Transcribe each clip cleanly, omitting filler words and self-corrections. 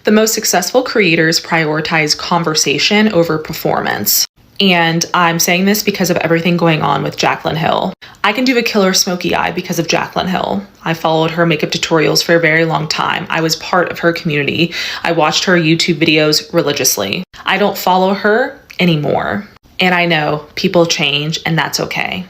The most successful creators prioritize conversation over performance. And I'm saying this because of everything going on with Jacklyn Hill. I can do a killer smoky eye because of Jacklyn Hill. I followed her makeup tutorials for a very long time. I was part of her community. I watched her YouTube videos religiously. I don't follow her anymore. And I know people change, and that's okay.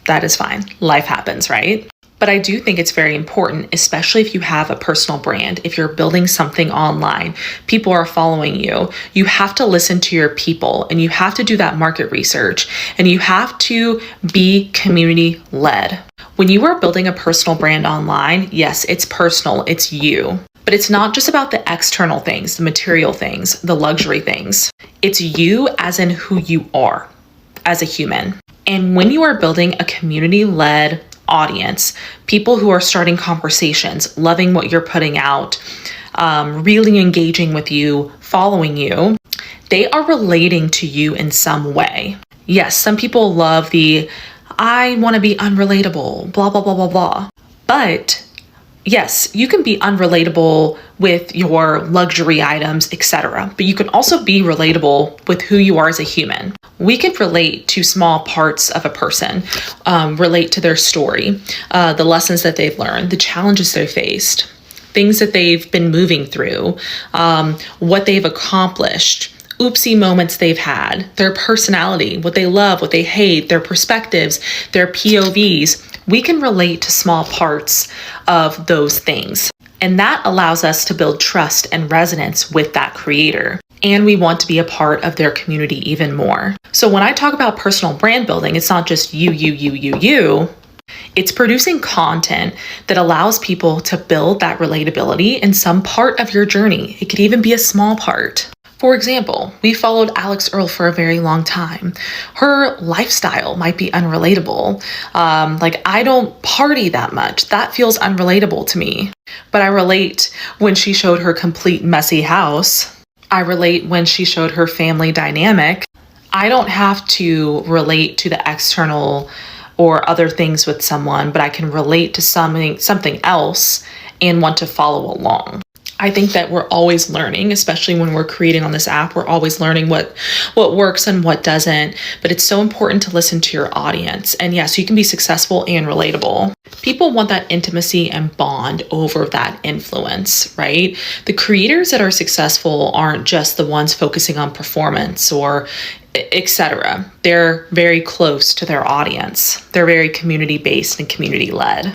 That is fine. Life happens, right? But I do think it's very important, especially if you have a personal brand, if you're building something online, people are following you. You have to listen to your people, and you have to do that market research, and you have to be community led. When you are building a personal brand online, yes, it's personal, it's you. But it's not just about the external things, the material things, the luxury things. It's you as in who you are as a human. And when you are building a community-led audience, people who are starting conversations, loving what you're putting out, really engaging with you, following you, they are relating to you in some way. Yes, some people love the, I want to be unrelatable, blah, blah, blah, blah, blah. But yes, you can be unrelatable with your luxury items, etc. But you can also be relatable with who you are as a human. We can relate to small parts of a person, relate to their story, the lessons that they've learned, the challenges they faced, things that they've been moving through, what they've accomplished, oopsie moments they've had, their personality, what they love, what they hate, their perspectives, their POVs. We can relate to small parts of those things. And that allows us to build trust and resonance with that creator. And we want to be a part of their community even more. So when I talk about personal brand building, it's not just you. It's producing content that allows people to build that relatability in some part of your journey. It could even be a small part. For example, we followed Alex Earle for a very long time. Her lifestyle might be unrelatable. I don't party that much. That feels unrelatable to me. But I relate when she showed her complete messy house. I relate when she showed her family dynamic. I don't have to relate to the external or other things with someone, but I can relate to something else and want to follow along. I think that we're always learning, especially when we're creating on this app. We're always learning what works and what doesn't, but it's so important to listen to your audience. And yes, you can be successful and relatable. People want that intimacy and bond over that influence, right? The creators that are successful aren't just the ones focusing on performance or etc. They're very close to their audience. They're very community-based and community-led.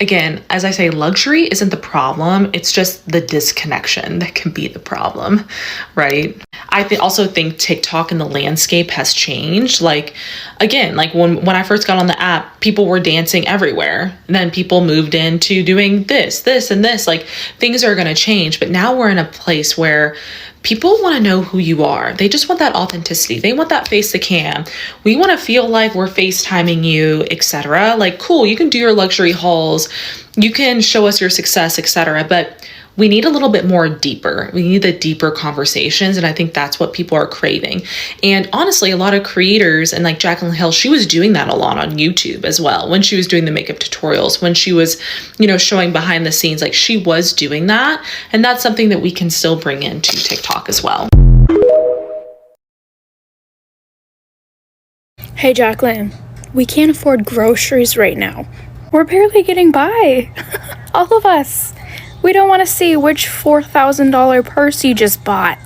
Again, as I say, luxury isn't the problem. It's just the disconnection that can be the problem, right? I also think TikTok and the landscape has changed. When I first got on the app, people were dancing everywhere. And then people moved into doing this, and this. Things are going to change. But now we're in a place where people want to know who you are. They just want that authenticity. They want that face to cam. We want to feel like we're FaceTiming you, etc. Cool, you can do your luxury hauls. You can show us your success, etc. But we need a little bit more deeper. We need the deeper conversations. And I think that's what people are craving. And honestly, a lot of creators, and Jacklyn Hill, she was doing that a lot on YouTube as well. When she was doing the makeup tutorials, when she was, showing behind the scenes, she was doing that. And that's something that we can still bring into TikTok as well. Hey, Jaclyn, we can't afford groceries right now. We're barely getting by. All of us. We don't want to see which $4,000 purse you just bought.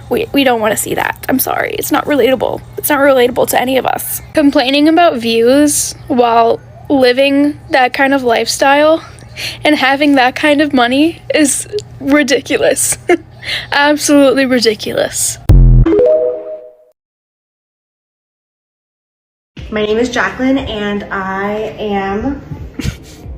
We don't want to see that. I'm sorry. It's not relatable. It's not relatable to any of us. Complaining about views while living that kind of lifestyle and having that kind of money is ridiculous. Absolutely ridiculous. My name is Jaclyn, and I am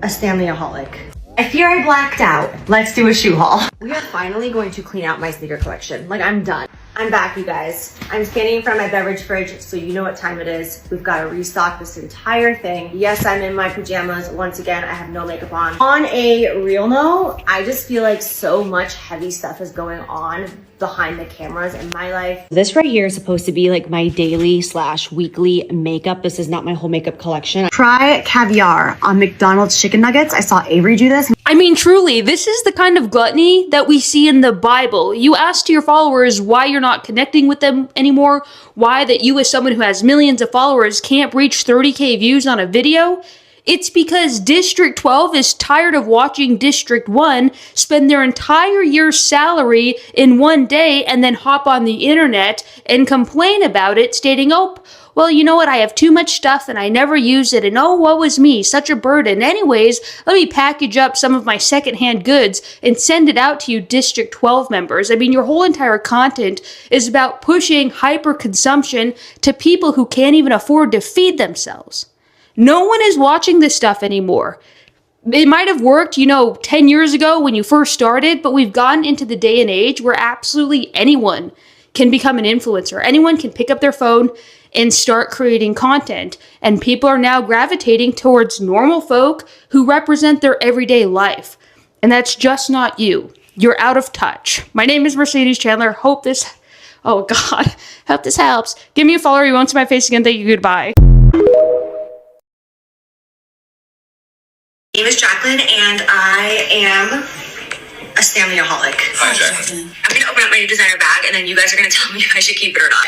a Stanley-aholic. I fear I blacked out. Let's do a shoe haul. We are finally going to clean out my sneaker collection. I'm done. I'm back, you guys. I'm standing in front of my beverage fridge, so you know what time it is. We've got to restock this entire thing. Yes, I'm in my pajamas. Once again, I have no makeup on. On a real note, I just feel like so much heavy stuff is going on behind the cameras in my life. This right here is supposed to be my daily/weekly makeup. This is not my whole makeup collection. Try caviar on McDonald's chicken nuggets. I saw Avery do this. this. I mean, truly, this is the kind of gluttony that we see in the Bible. You ask your followers why you're not connecting with them anymore, why that you as someone who has millions of followers can't reach 30K views on a video. It's because District 12 is tired of watching District 1 spend their entire year's salary in one day and then hop on the internet and complain about it, stating, oh, well, you know what, I have too much stuff and I never use it, and oh, woe is me, such a burden. Anyways, let me package up some of my secondhand goods and send it out to you District 12 members. I mean, your whole entire content is about pushing hyper-consumption to people who can't even afford to feed themselves. No one is watching this stuff anymore. It might have worked, 10 years ago when you first started, but we've gotten into the day and age where absolutely anyone can become an influencer. Anyone can pick up their phone and start creating content. And people are now gravitating towards normal folk who represent their everyday life. And that's just not you. You're out of touch. My name is Mercedes Chandler. Hope this helps. Give me a follow. You won't see my face again. Thank you. Goodbye. My name is Jaclyn, and I am a Stanley-aholic. Hi, Jaclyn. I'm gonna open up my new designer bag, and then you guys are gonna tell me if I should keep it or not.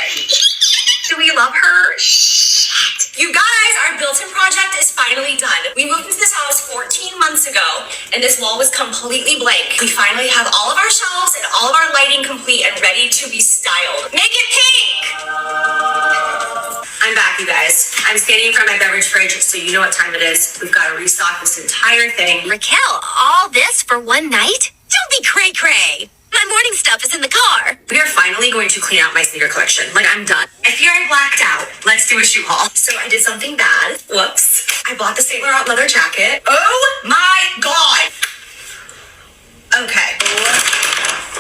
Do we love her? Shit. You guys, our built-in project is finally done. We moved into this house 14 months ago, and this wall was completely blank. We finally have all of our shelves and all of our lighting complete and ready to be styled. Make it pink! I'm back, you guys. I'm standing in front of my beverage fridge, so you know what time it is. We've got to restock this entire thing. Raquel, all this for one night? Don't be cray-cray. My morning stuff is in the car. We are finally going to clean out my sneaker collection. Like, I'm done. I fear I blacked out. Let's do a shoe haul. So I did something bad. Whoops. I bought the St. Laurent leather jacket. Oh my God. Okay.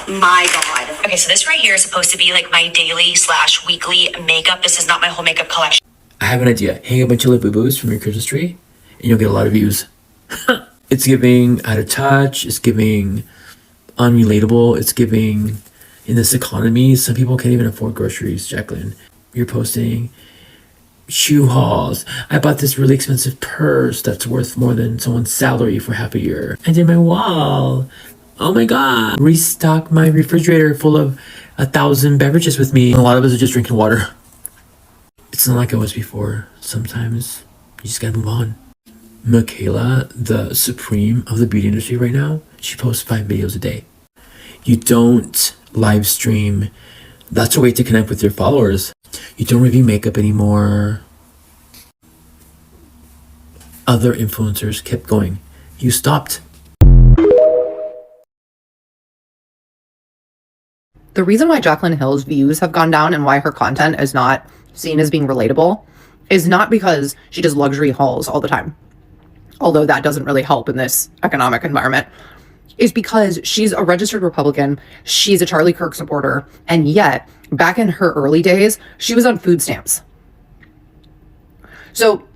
Oh my God. Okay, so this right here is supposed to be like my daily/weekly makeup. This is not my whole makeup collection. I have an idea. Hang a bunch of lip boo-boos from your Christmas tree, and you'll get a lot of views. It's giving out of touch. It's giving unrelatable. It's giving, in this economy, some people can't even afford groceries, Jaclyn. You're posting shoe hauls. I bought this really expensive purse that's worth more than someone's salary for half a year. I did my wall. Oh my God. Restock my refrigerator full of 1,000 beverages with me. A lot of us are just drinking water. It's not like it was before. Sometimes you just gotta move on. Michaela, the supreme of the beauty industry right now, she posts 5 videos a day. You don't live stream. That's a way to connect with your followers. You don't review makeup anymore. Other influencers kept going. You stopped. The reason why Jaclyn Hill's views have gone down and why her content is not seen as being relatable is not because she does luxury hauls all the time, although that doesn't really help in this economic environment, is because she's a registered Republican, she's a Charlie Kirk supporter, and yet, back in her early days, she was on food stamps. So,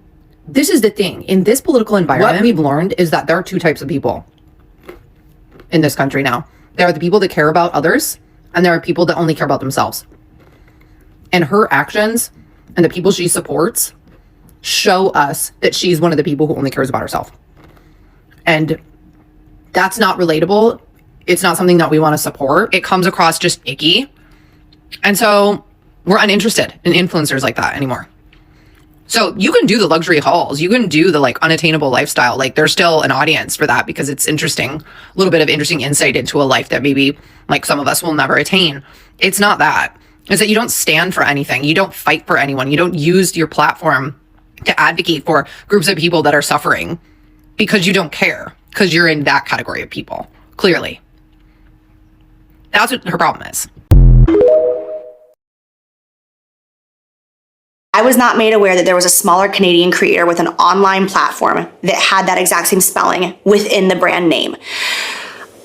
this is the thing. In this political environment, what we've learned is that there are two types of people in this country now. There are the people that care about others, and there are people that only care about themselves. And her actions and the people she supports show us that she's one of the people who only cares about herself. And that's not relatable. It's not something that we want to support. It comes across just icky. And so we're uninterested in influencers like that anymore. So you can do the luxury hauls. You can do the unattainable lifestyle. There's still an audience for that because it's interesting. A little bit of interesting insight into a life that maybe some of us will never attain. It's not that. It's that you don't stand for anything. You don't fight for anyone. You don't use your platform to advocate for groups of people that are suffering because you don't care, because you're in that category of people, clearly. That's what her problem is. I was not made aware that there was a smaller Canadian creator with an online platform that had that exact same spelling within the brand name.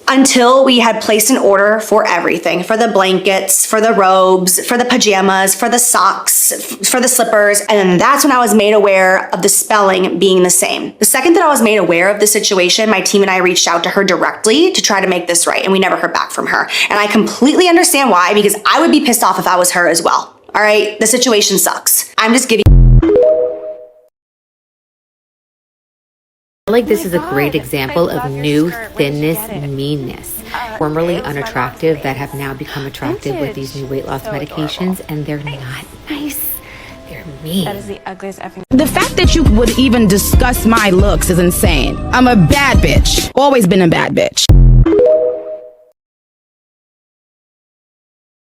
Until we had placed an order for everything, for the blankets, for the robes, for the pajamas, for the socks, for the slippers. And then that's when I was made aware of the spelling being the same. The second that I was made aware of the situation, my team and I reached out to her directly to try to make this right. And we never heard back from her. And I completely understand why, because I would be pissed off if I was her as well. All right, the situation sucks. I'm just giving feel like this is a great example of new thinness meanness. Formerly unattractive that have now become attractive with these new weight loss medications, and they're not nice. They're mean. That is the ugliest effing. The fact that you would even discuss my looks is insane. I'm a bad bitch. Always been a bad bitch.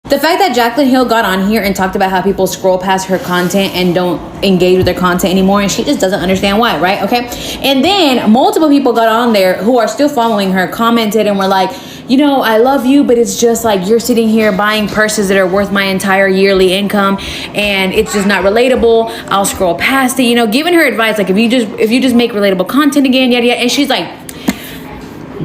The fact that Jaclyn Hill got on here and talked about how people scroll past her content and don't engage with their content anymore, and she just doesn't understand why, right? Okay. And then multiple people got on there who are still following her, commented and were like, you know, I love you, but it's just like you're sitting here buying purses that are worth my entire yearly income, and it's just not relatable. I'll scroll past it, you know, giving her advice like if you just make relatable content again, yada yada. And she's like,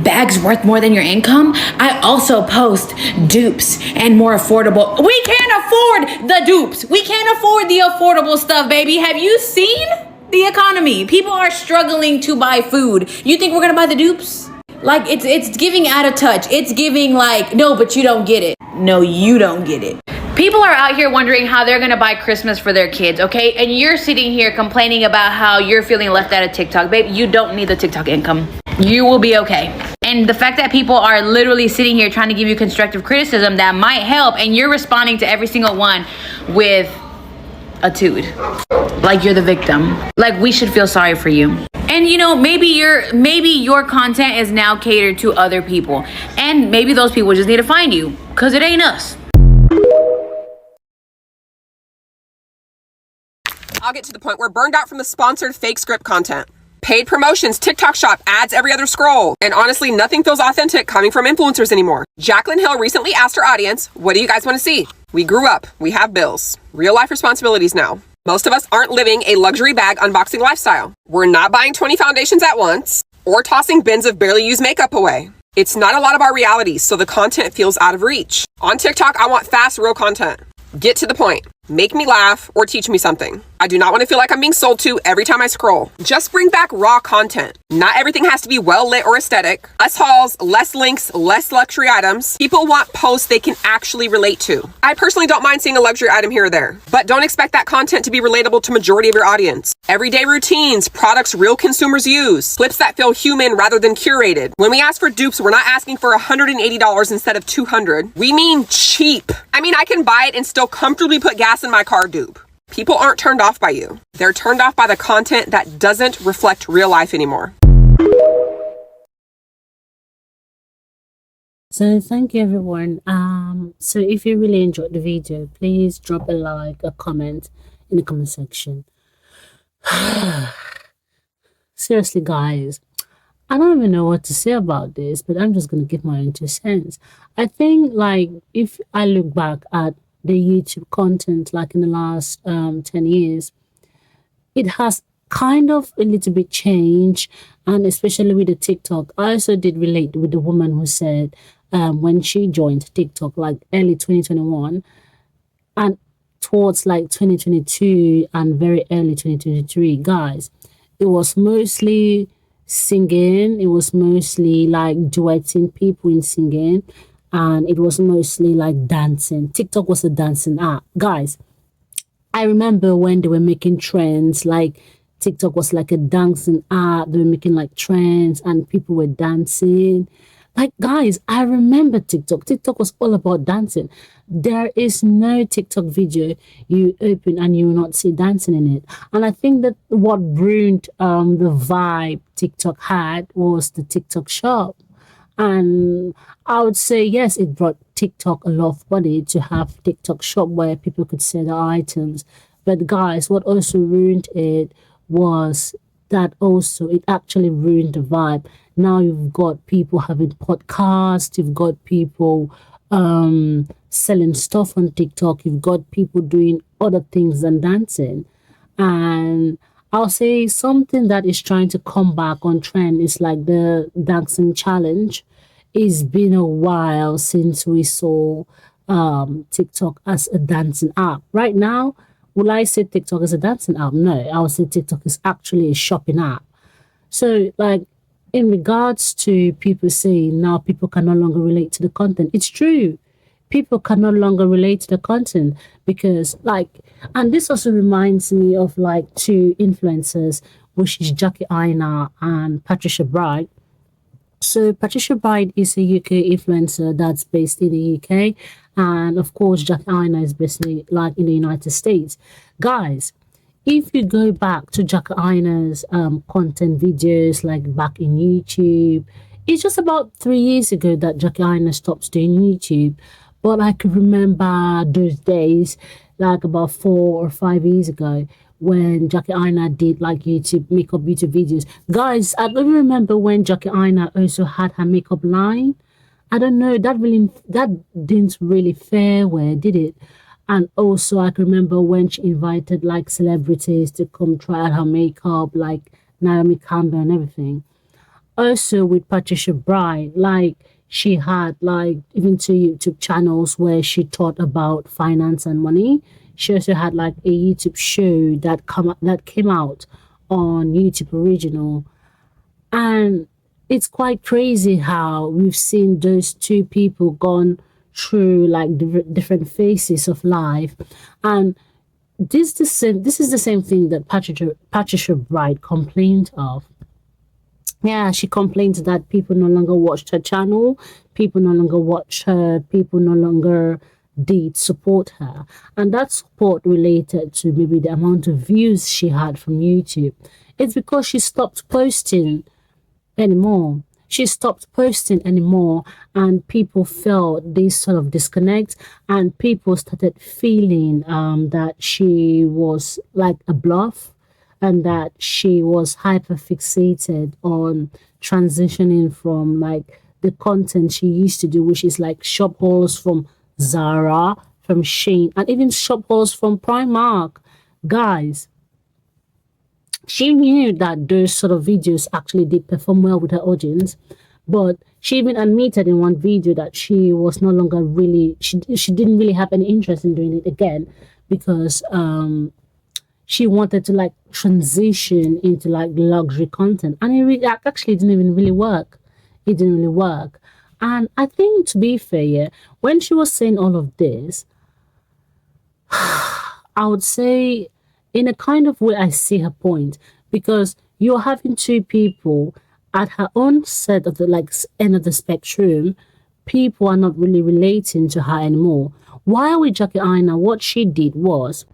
bags worth more than your income? I also post dupes and more affordable. We can't afford the dupes. We can't afford the affordable stuff, baby. Have you seen the economy? People are struggling to buy food. You think we're gonna buy the dupes? Like it's giving out of touch. It's giving like, no, but you don't get it. No, you don't get it. People are out here wondering how they're gonna buy Christmas for their kids, okay? And you're sitting here complaining about how you're feeling left out of TikTok. Babe, you don't need the TikTok income. You will be okay. And the fact that people are literally sitting here trying to give you constructive criticism that might help, and you're responding to every single one with a tude. Like you're the victim. Like we should feel sorry for you. And you know, maybe your content is now catered to other people. And maybe those people just need to find you, because it ain't us. I'll get to the point. We're burned out from the sponsored fake script content. Paid promotions, TikTok shop, ads every other scroll. And honestly, nothing feels authentic coming from influencers anymore. Jaclyn Hill recently asked her audience, what do you guys want to see? We grew up. We have bills. Real life responsibilities now. Most of us aren't living a luxury bag unboxing lifestyle. We're not buying 20 foundations at once or tossing bins of barely used makeup away. It's not a lot of our realities, so the content feels out of reach. On TikTok, I want fast, real content. Get to the point. Make me laugh or teach me something. I do not want to feel like I'm being sold to every time I scroll. Just bring back raw content. Not everything has to be well lit or aesthetic. Less hauls, less links, less luxury items. People want posts they can actually relate to. I personally don't mind seeing a luxury item here or there, but don't expect that content to be relatable to majority of your audience. Everyday routines, products real consumers use, clips that feel human rather than curated. When we ask for dupes, we're not asking for $180 instead of $200. We mean cheap. I mean, I can buy it and still comfortably put gas in my car dupe. People aren't turned off by you. They're turned off by the content that doesn't reflect real life anymore. So thank you everyone. So if you really enjoyed the video, please drop a like, a comment in the comment section. Seriously guys, I don't even know what to say about this, but I'm just gonna give my own 2 cents. I think like if I look back at the YouTube content like in the last 10 years, it has kind of a little bit changed, and especially with the TikTok. I also did relate with the woman who said when she joined TikTok like early 2021 and towards like 2022 and very early 2023, guys, it was mostly singing, it was mostly like duetting people in singing, and it was mostly like dancing. TikTok was a dancing app. Guys, I remember when they were making trends, like TikTok was like a dancing app. They were making like trends and people were dancing. Like, guys, I remember TikTok. TikTok was all about dancing. There is no TikTok video you open and you will not see dancing in it. And I think that what ruined the vibe TikTok had was the TikTok shop. And I would say, yes, it brought TikTok a lot of money to have TikTok shop where people could sell their items. But guys, what also ruined it was that also it actually ruined the vibe. Now you've got people having podcasts, you've got people selling stuff on TikTok, you've got people doing other things than dancing. And I'll say something that is trying to come back on trend is like the dancing challenge. It's been a while since we saw TikTok as a dancing app. Right now, will I say TikTok is a dancing app? No, I would say TikTok is actually a shopping app. So like in regards to people saying now people can no longer relate to the content, it's true. People can no longer relate to the content because like, and this also reminds me of like 2 influencers which is Jackie Aina and Patricia Bright. So Patricia Bright is a UK influencer that's based in the UK, and of course Jackie Aina is based in the United States. Guys, if you go back to Jackie Aina's content videos, like back in YouTube, it's just about 3 years ago that Jackie Aina stopped doing YouTube. But I could remember those days, like about 4 or 5 years ago, when Jackie Aina did like makeup YouTube videos. Guys, I don't remember when Jackie Aina also had her makeup line. I don't know, that didn't really fare well, did it? And also I can remember when she invited like celebrities to come try out her makeup, like Naomi Campbell and everything. Also with Patricia Bright, like she had like even 2 YouTube channels where she taught about finance and money. She also had like a YouTube show that came out on YouTube Original. And it's quite crazy how we've seen those two people gone through like different phases of life. And this is the same thing that Patricia Bright complained of. Yeah, she complained that people no longer watched her channel, people no longer watched her, people no longer did support her. And that support related to maybe the amount of views she had from YouTube. It's because she stopped posting anymore. She stopped posting anymore, and people felt this sort of disconnect, and people started feeling that she was like a bluff, and that she was hyper fixated on transitioning from like the content she used to do, which is like shop hauls from Zara, from Shein, and even shop hauls from Primark. Guys, she knew that those sort of videos actually did perform well with her audience, but she even admitted in one video that she was no longer really, she didn't really have any interest in doing it again, because she wanted to like transition into like luxury content, and it actually didn't even really work. It didn't really work. And I think, to be fair, yeah, when she was saying all of this, I would say in a kind of way I see her point, because you're having two people at her own set of the like end of the spectrum. People are not really relating to her anymore. While with Jackie Aina, what she did was,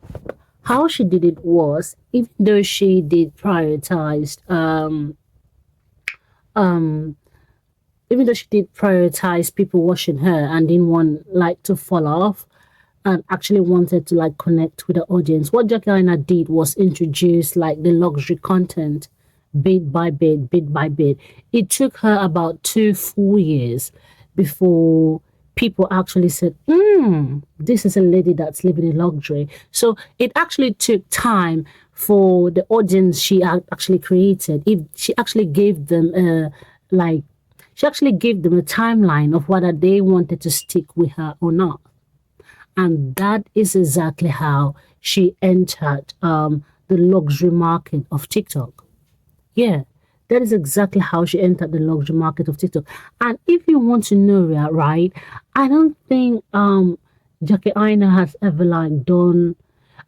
how she did it was, even though she did prioritize people watching her and didn't want like to fall off, and actually wanted to like connect with the audience, what Jackie Aina did was introduce like the luxury content bit by bit, bit by bit. It took her about 2 full years before people actually said, this is a lady that's living in luxury. So it actually took time for the audience she actually created. She actually gave them a timeline of whether they wanted to stick with her or not. And that is exactly how she entered the luxury market of TikTok. Yeah, that is exactly how she entered the luxury market of TikTok. And if you want to know that, right, I don't think Jackie Aina has ever like done.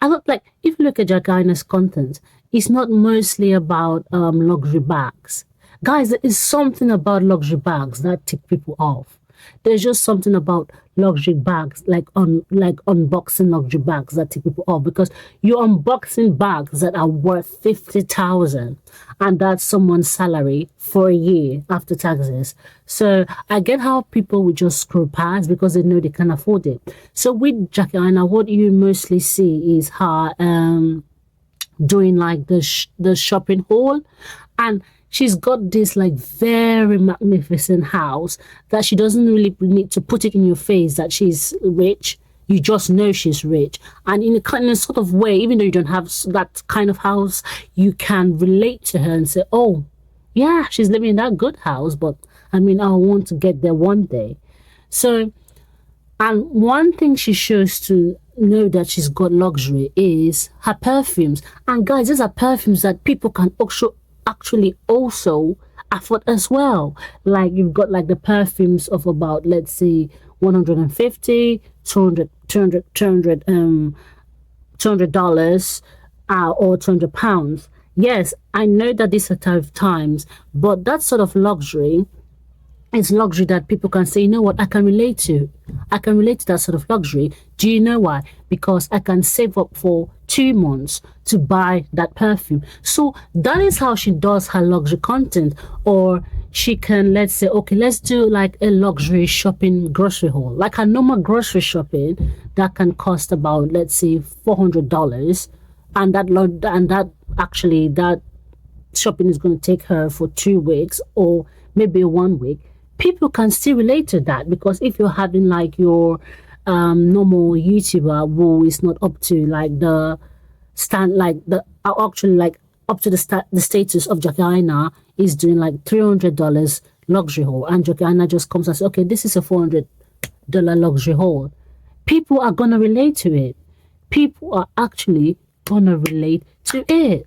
I don't like, if you look at Jackie Aina's content, it's not mostly about luxury bags. Guys, there is something about luxury bags that tick people off. There's just something about luxury bags, like unboxing luxury bags that tick people off, because you're unboxing bags that are worth 50,000, and that's someone's salary for a year after taxes. So I get how people would just scroll past because they know they can afford it. So with Jackie Aina, what you mostly see is her doing like the shopping haul, and she's got this like very magnificent house that she doesn't really need to put it in your face that she's rich. You just know she's rich. And in a sort of way, even though you don't have that kind of house, you can relate to her and say, oh, yeah, she's living in that good house, but I mean, I want to get there one day. So, and one thing she shows to know that she's got luxury is her perfumes. And guys, these are perfumes that people can actually also afford as well. Like you've got like the perfumes of about, let's say, 150, $200 or £200 Yes, I know that these are tough times, but that sort of luxury is luxury that people can say, you know what, I can relate to. I can relate to that sort of luxury. Do you know why? Because I can save up for 2 months to buy that perfume. So that is how she does her luxury content. Or she can, let's say, okay, let's do like a luxury shopping grocery haul. Like a normal grocery shopping that can cost about, let's say, $400. And that actually, that shopping is going to take her for 2 weeks or maybe 1 week. People can still relate to that, because if you're having like your normal YouTuber who is not up to like the stand, like the actually like up to the status of Jaclyn is doing like $300 luxury haul, and Jaclyn just comes and says, okay, this is a $400 luxury haul. People are gonna relate to it. People are actually gonna relate to it.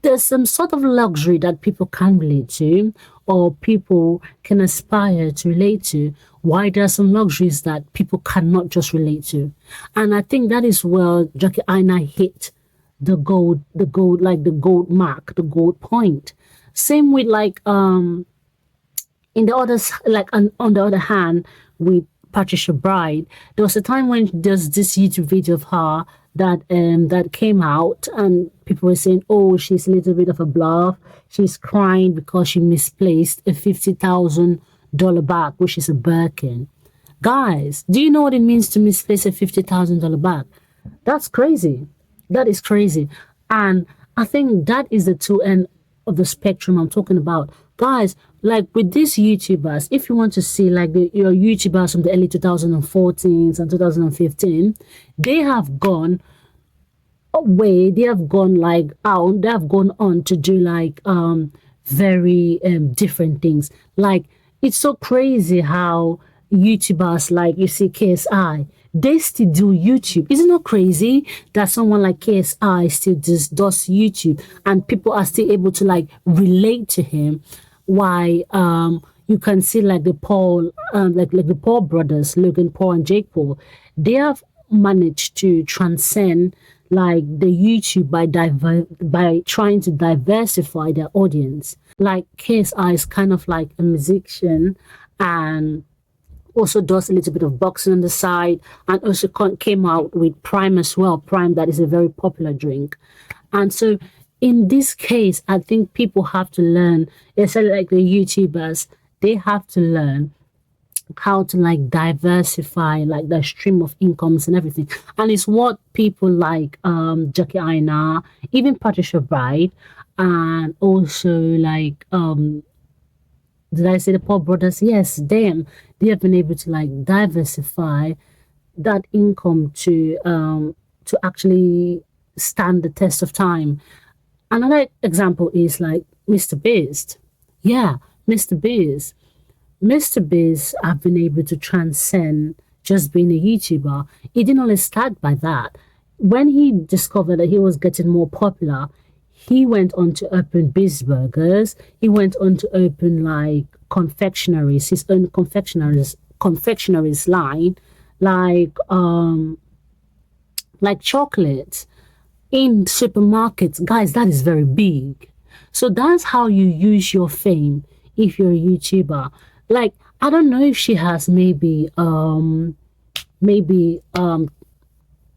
There's some sort of luxury that people can relate to, or people can aspire to relate to, why there are some luxuries that people cannot just relate to. And I think that is where Jaclyn hit the gold mark, the gold point. Same with like in the others, like on the other hand, with Patricia Bride, there was a time when there's this YouTube video of her that came out, and people were saying, oh, she's a little bit of a bluff. She's crying because she misplaced a $50,000 bag, which is a Birkin. Guys, do you know what it means to misplace a $50,000 bag? That's crazy. That is crazy. And I think that is the two end of the spectrum I'm talking about. Guys, like with these YouTubers, if you want to see like your YouTubers from the early 2014s and 2015, they have gone away, they have gone like out, they have gone on to do like very different things. Like, it's so crazy how YouTubers like, you see KSI, they still do YouTube. Isn't it crazy that someone like KSI still does YouTube, and people are still able to like relate to him? Why you can see like the Paul like the Paul brothers, Logan Paul and Jake Paul, they have managed to transcend like the YouTube by trying to diversify their audience. Like KSI is kind of like a musician, and also does a little bit of boxing on the side, and also came out with Prime as well. Prime, that is a very popular drink. And so in this case, I think people have to learn, especially like the YouTubers, they have to learn how to like diversify like the stream of incomes and everything. And it's what people like Jaclyn, even Patricia Bride, and also like did I say the Paul brothers? Yes, them. They have been able to like diversify that income to actually stand the test of time. Another example is like Mr. Beast. Yeah, Mr. Beast. Mr. Beast have been able to transcend just being a YouTuber. He didn't only start by that. When he discovered that he was getting more popular, he went on to open Beast Burgers. He went on to open like confectionaries, his own confectionaries line, like chocolates in supermarkets. Guys, that is very big. So that's how you use your fame if you're a YouTuber. Like, I don't know if she has maybe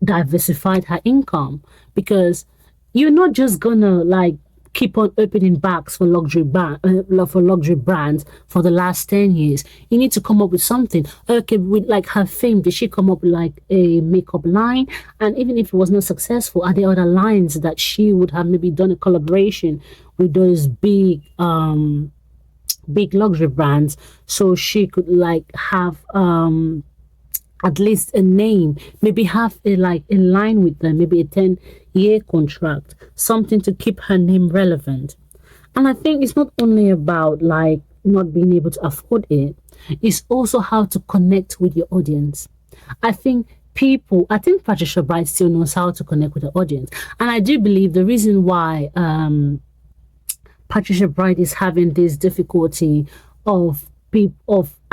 diversified her income, because you're not just gonna like keep on opening bags for luxury brands for the last 10 years. You need to come up with something. Okay, with like her fame, did she come up with like a makeup line? And even if it was not successful, are there other lines that she would have maybe done a collaboration with those big luxury brands, so she could like have at least a name, maybe have a line with them, maybe a 10-year contract, something to keep her name relevant. And I think it's not only about like not being able to afford it, it's also how to connect with your audience. I think Patricia Bride still knows how to connect with the audience. And I do believe the reason why Patricia Bride is having this difficulty of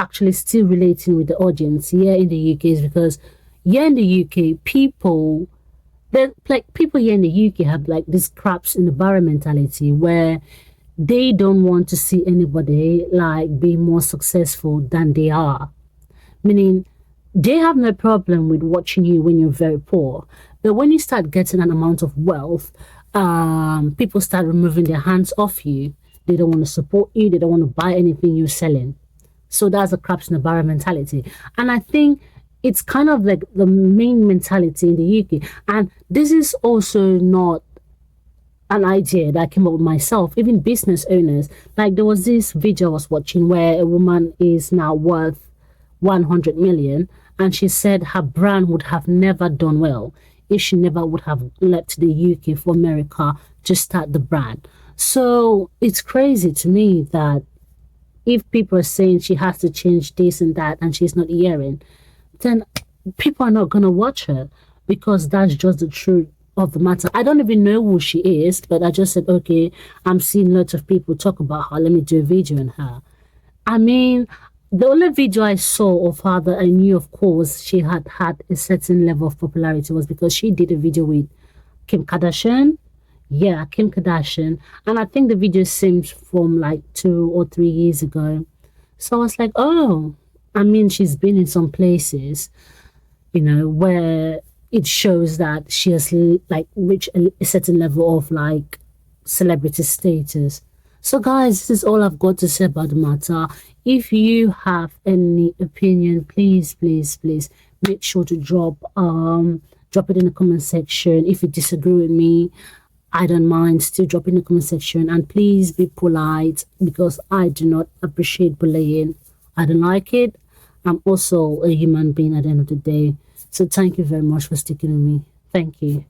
actually still relating with the audience here in the UK is because here in the UK, people like people here in the UK have like this craps in the barrel mentality where they don't want to see anybody like be more successful than they are. Meaning they have no problem with watching you when you're very poor. But when you start getting an amount of wealth, people start removing their hands off you. They don't want to support you. They don't want to buy anything you're selling. So that's a craps in the barrel mentality. And I think it's kind of like the main mentality in the UK. And this is also not an idea that I came up with myself. Even business owners, like there was this video I was watching where a woman is now worth 100 million, and she said her brand would have never done well if she never would have left the UK for America to start the brand. So it's crazy to me that if people are saying she has to change this and that and she's not hearing, then people are not going to watch her, because that's just the truth of the matter. I don't even know who she is, but I just said, okay, I'm seeing lots of people talk about her. Let me do a video on her. I mean, the only video I saw of her that I knew, of course, she had had a certain level of popularity was because she did a video with Kim Kardashian. Yeah, Kim Kardashian. And I think the video seems from like 2 or 3 years ago. So I was like, oh, I mean, she's been in some places, you know, where it shows that she has like reached a certain level of like celebrity status. So guys, this is all I've got to say about the matter. If you have any opinion, please make sure to drop it in the comment section. If you disagree with me, I don't mind, still drop in the comment section, and please be polite, because I do not appreciate bullying. I don't like it. I'm also a human being at the end of the day. So thank you very much for sticking with me. Thank you.